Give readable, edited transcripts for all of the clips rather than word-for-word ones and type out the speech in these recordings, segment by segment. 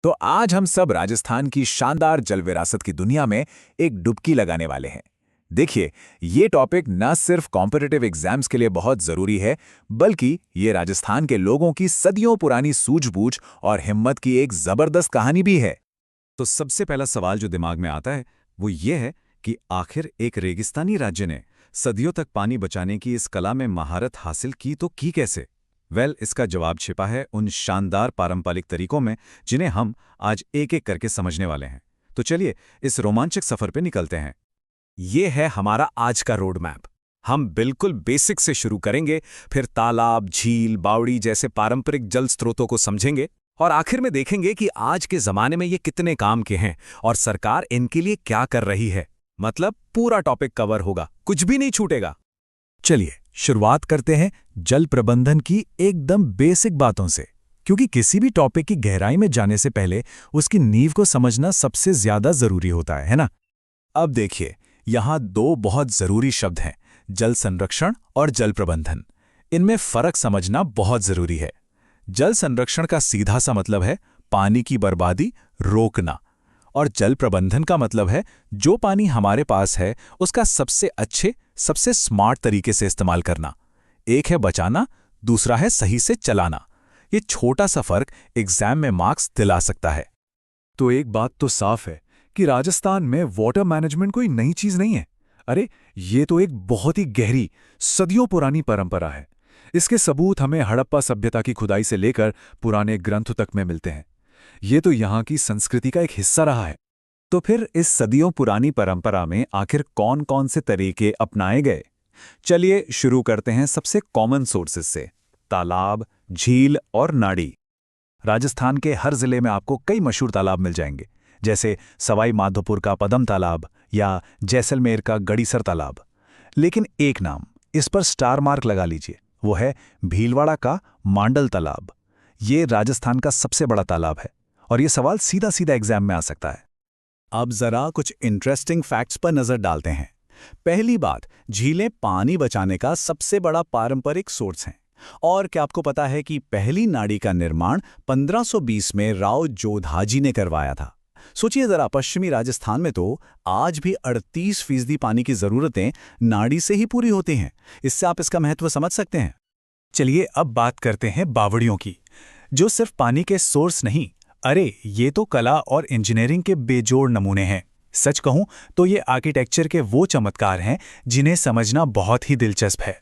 तो आज हम सब राजस्थान की शानदार जल विरासत की दुनिया में एक डुबकी लगाने वाले हैं। देखिए, ये टॉपिक न सिर्फ कॉम्पिटिटिव एग्जाम्स के लिए बहुत जरूरी है, बल्कि ये राजस्थान के लोगों की सदियों पुरानी सूझबूझ और हिम्मत की एक जबरदस्त कहानी भी है। तो सबसे पहला सवाल जो दिमाग में आता है वो ये है कि आखिर एक रेगिस्तानी राज्य ने सदियों तक पानी बचाने की इस कला में महारत हासिल की तो की कैसे? इसका जवाब छिपा है उन शानदार पारंपरिक तरीकों में जिन्हें हम आज एक एक करके समझने वाले हैं। तो चलिए इस रोमांचक सफर पे निकलते हैं। ये है हमारा आज का रोड मैप। हम बिल्कुल बेसिक से शुरू करेंगे, फिर तालाब, झील, बावड़ी जैसे पारंपरिक जल स्रोतों को समझेंगे और आखिर में देखेंगे कि आज के जमाने में ये कितने काम के हैं और सरकार इनके लिए क्या कर रही है। मतलब पूरा टॉपिक कवर होगा, कुछ भी नहीं छूटेगा। चलिए शुरुआत करते हैं जल प्रबंधन की एकदम बेसिक बातों से, क्योंकि किसी भी टॉपिक की गहराई में जाने से पहले उसकी नींव को समझना सबसे ज्यादा जरूरी होता है ना? अब देखिए, यहाँ दो बहुत जरूरी शब्द हैं, जल संरक्षण और जल प्रबंधन। इनमें फर्क समझना बहुत जरूरी है। जल संरक्षण का सीधा सा मतलब है पानी की बर्बादी रोकना, और जल प्रबंधन का मतलब है जो पानी हमारे पास है उसका सबसे अच्छे, सबसे स्मार्ट तरीके से इस्तेमाल करना। एक है बचाना, दूसरा है सही से चलाना। ये छोटा सा फर्क एग्जाम में मार्क्स दिला सकता है। तो एक बात तो साफ है कि राजस्थान में वाटर मैनेजमेंट कोई नई चीज नहीं है। अरे, ये तो एक बहुत ही गहरी, सदियों पुरानी परंपरा है। इसके सबूत हमें हड़प्पा सभ्यता की खुदाई से लेकर पुराने ग्रंथों तक में मिलते हैं। ये तो यहाँ की संस्कृति का एक हिस्सा रहा है। तो फिर इस सदियों पुरानी परंपरा में आखिर कौन कौन से तरीके अपनाए गए? चलिए शुरू करते हैं सबसे कॉमन सोर्सेस से, तालाब, झील और नाड़ी। राजस्थान के हर जिले में आपको कई मशहूर तालाब मिल जाएंगे, जैसे सवाई माधोपुर का पदम तालाब या जैसलमेर का गड़ीसर तालाब। लेकिन एक नाम इस पर स्टार मार्क लगा लीजिए, वो है भीलवाड़ा का मांडल तालाब। ये राजस्थान का सबसे बड़ा तालाब है और ये सवाल सीधा सीधा एग्जाम में आ सकता है। अब जरा कुछ इंटरेस्टिंग फैक्ट्स पर नजर डालते हैं। पहली बात, झीलें पानी बचाने का सबसे बड़ा पारंपरिक सोर्स हैं। और क्या आपको पता है कि पहली नाड़ी का निर्माण 1520 में राव जोधाजी ने करवाया था? सोचिए जरा, पश्चिमी राजस्थान में तो आज भी 38% पानी की जरूरतें नाड़ी से ही पूरी होती हैं। इससे आप इसका महत्व समझ सकते हैं। चलिए अब बात करते हैं बावड़ियों की, जो सिर्फ पानी के सोर्स नहीं, अरे ये तो कला और इंजीनियरिंग के बेजोड़ नमूने हैं। सच कहूं तो ये आर्किटेक्चर के वो चमत्कार हैं जिन्हें समझना बहुत ही दिलचस्प है।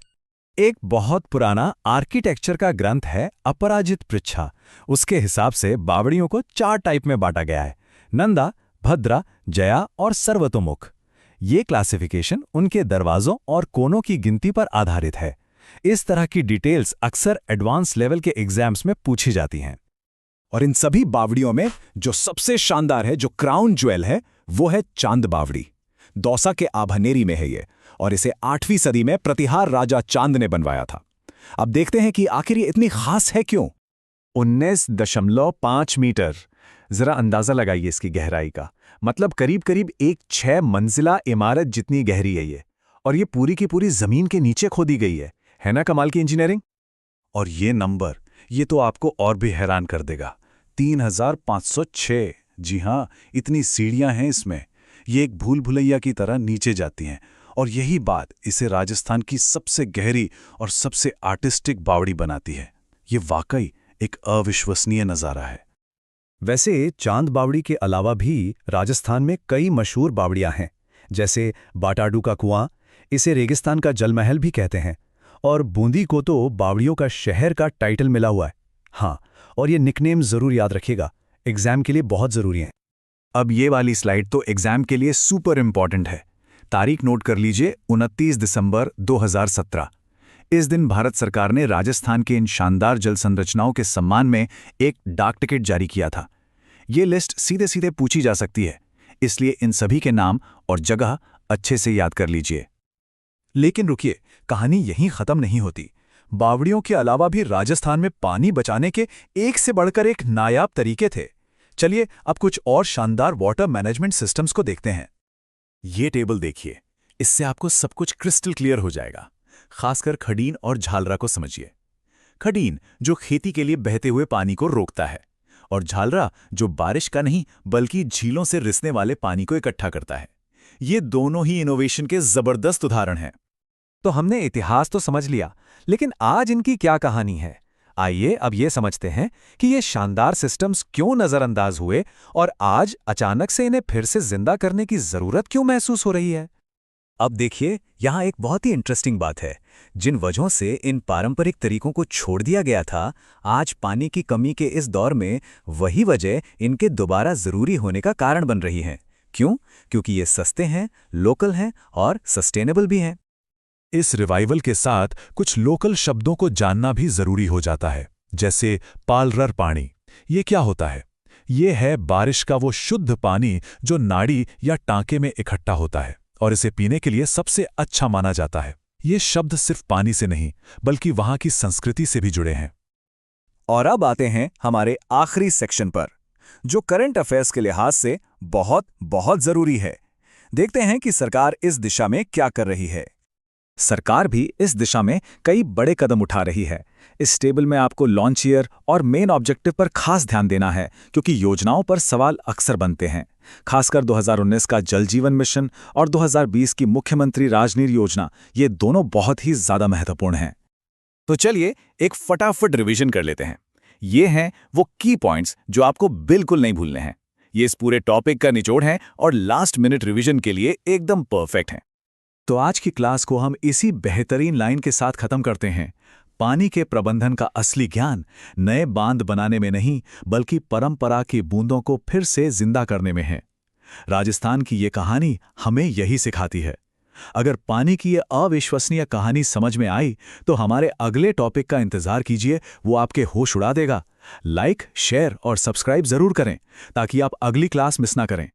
एक बहुत पुराना आर्किटेक्चर का ग्रंथ है अपराजित पृच्छा। उसके हिसाब से बावड़ियों को 4 टाइप में बांटा गया है: नंदा, भद्रा, जया और सर्वतोमुख। ये क्लासिफिकेशन उनके दरवाजों और कोनों की गिनती पर आधारित है। इस तरह की डिटेल्स अक्सर एडवांस लेवल के एग्जाम्स में पूछी जाती हैं। और इन सभी बावड़ियों में जो सबसे शानदार है, जो क्राउन ज्वेल है, वो है चांद बावड़ी। दौसा के आभानेरी में है ये, और इसे 8वीं सदी में प्रतिहार राजा चांद ने बनवाया था। अब देखते हैं कि आखिर ये इतनी खास है क्यों। 19.5 मीटर। जरा अंदाजा लगाइए इसकी गहराई का। मतलब करीब करीब एक 6 मंजिला इमारत जितनी गहरी है ये, और ये पूरी की पूरी जमीन के नीचे खोदी गई है ना कमाल की इंजीनियरिंग? और ये नंबर, ये तो आपको और भी हैरान कर देगा। 3506। जी हाँ, इतनी सीढ़ियां हैं इसमें। ये एक भूल भुलैया की तरह नीचे जाती हैं, और यही बात इसे राजस्थान की सबसे गहरी और सबसे आर्टिस्टिक बावड़ी बनाती है। ये वाकई एक अविश्वसनीय नज़ारा है। वैसे चांद बावड़ी के अलावा भी राजस्थान में कई मशहूर बावड़ियां हैं, जैसे बाटाडू का कुआं, इसे रेगिस्तान का जलमहल भी कहते हैं, और बूंदी को तो बावड़ियों का शहर का टाइटल मिला हुआ है। हाँ, और ये निकनेम जरूर याद रखिएगा, एग्जाम के लिए बहुत जरूरी हैं। अब ये वाली स्लाइड तो एग्जाम के लिए सुपर इंपॉर्टेंट है। तारीख नोट कर लीजिए, 29 दिसंबर 2017। इस दिन भारत सरकार ने राजस्थान के इन शानदार जल संरचनाओं के सम्मान में एक डाक टिकट जारी किया था। ये लिस्ट सीधे सीधे पूछी जा सकती है, इसलिए इन सभी के नाम और जगह अच्छे से याद कर लीजिए। लेकिन रुकिए, कहानी यहीं खत्म नहीं होती। बावड़ियों के अलावा भी राजस्थान में पानी बचाने के एक से बढ़कर एक नायाब तरीके थे। चलिए अब कुछ और शानदार वाटर मैनेजमेंट सिस्टम्स को देखते हैं। ये टेबल देखिए, इससे आपको सब कुछ क्रिस्टल क्लियर हो जाएगा। खासकर खडीन और झालरा को समझिए। खडीन जो खेती के लिए बहते हुए पानी को रोकता है, और झालरा जो बारिश का नहीं बल्कि झीलों से रिसने वाले पानी को इकट्ठा करता है। ये दोनों ही इनोवेशन के जबरदस्त उदाहरण हैं। तो हमने इतिहास तो समझ लिया, लेकिन आज इनकी क्या कहानी है? आइए अब ये समझते हैं कि ये शानदार सिस्टम्स क्यों नज़रअंदाज हुए और आज अचानक से इन्हें फिर से जिंदा करने की ज़रूरत क्यों महसूस हो रही है। अब देखिए, यहाँ एक बहुत ही इंटरेस्टिंग बात है। जिन वजहों से इन पारंपरिक तरीकों को छोड़ दिया गया था, आज पानी की कमी के इस दौर में वही वजह इनके दोबारा ज़रूरी होने का कारण बन रही हैं। क्यों? क्योंकि ये सस्ते हैं, लोकल हैं और सस्टेनेबल भी हैं। इस रिवाइवल के साथ कुछ लोकल शब्दों को जानना भी जरूरी हो जाता है, जैसे पालरर पानी। ये क्या होता है? ये है बारिश का वो शुद्ध पानी जो नाड़ी या टांके में इकट्ठा होता है और इसे पीने के लिए सबसे अच्छा माना जाता है। ये शब्द सिर्फ पानी से नहीं बल्कि वहां की संस्कृति से भी जुड़े हैं। और अब आते हैं हमारे आखिरी सेक्शन पर, जो करंट अफेयर्स के लिहाज से बहुत बहुत जरूरी है। देखते हैं कि सरकार इस दिशा में क्या कर रही है। सरकार भी इस दिशा में कई बड़े कदम उठा रही है। इस टेबल में आपको लॉन्च ईयर और मेन ऑब्जेक्टिव पर खास ध्यान देना है, क्योंकि योजनाओं पर सवाल अक्सर बनते हैं। खासकर 2019 का जल जीवन मिशन और 2020 की मुख्यमंत्री राजनीर योजना, ये दोनों बहुत ही ज्यादा महत्वपूर्ण हैं। तो चलिए एक फटाफट रिवीजन कर लेते हैं। ये हैं वो की पॉइंट्स जो आपको बिल्कुल नहीं भूलने हैं। ये इस पूरे टॉपिक का निचोड़ है और लास्ट मिनट रिवीजन के लिए एकदम परफेक्ट हैं। तो आज की क्लास को हम इसी बेहतरीन लाइन के साथ खत्म करते हैं। पानी के प्रबंधन का असली ज्ञान नए बांध बनाने में नहीं बल्कि परंपरा की बूंदों को फिर से जिंदा करने में है। राजस्थान की ये कहानी हमें यही सिखाती है। अगर पानी की ये अविश्वसनीय कहानी समझ में आई तो हमारे अगले टॉपिक का इंतजार कीजिए, वो आपके होश उड़ा देगा। लाइक, शेयर और सब्सक्राइब जरूर करें ताकि आप अगली क्लास मिस ना करें।